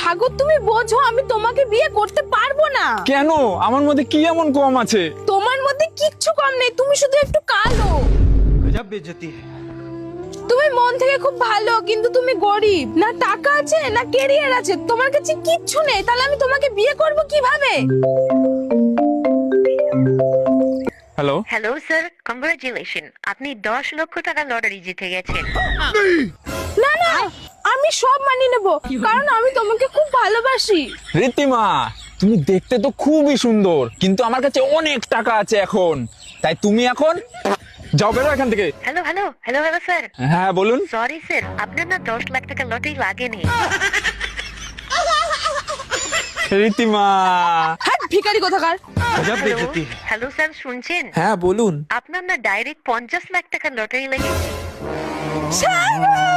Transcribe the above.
সাগর তুমি বোঝো আমি তোমাকে বিয়ে করতে পারবো না। কেন? আমার মধ্যে কি এমন কম আছে? তোমার মধ্যে কিচ্ছু কম নেই, তুমি শুধু একটু কালো। गजब बेइज्जती है। তুমি মন থেকে খুব ভালো, কিন্তু তুমি গরিব, না টাকা আছে না ক্যারিয়ার আছে, তোমার কাছে কিচ্ছু নেই, তাহলে আমি তোমাকে বিয়ে করব কিভাবে? হ্যালো, হ্যালো স্যার, কংগ্রাচুলেশন, আপনি 10 লক্ষ টাকা লটারি জিতে গেছেন। না না, আমি সব মানিয়ে নেব, কারণ আমি তোমাকে খুব ভালোবাসি। রীতিমা তুমি দেখতে তো খুবই সুন্দর, কিন্তু আমার কাছে অনেক টাকা আছে এখন, তাই তুমি এখন যাও, বেরো এখান থেকে। Hello hello hello hello sir. হ্যাঁ বলুন। সরি স্যার, আপনার না 10 লাখ টাকা লটারি লাগেনি। রীতিমা, হ্যাঁ ভিখারি কোথাকার। गजब হ্যালো बेइज्जती है। হ্যালো স্যার, শুনছেন? হ্যাঁ বলুন। আপনার না ডাইরেক্ট 50 লাখ টাকা লটারি লেগেছে। সাগর!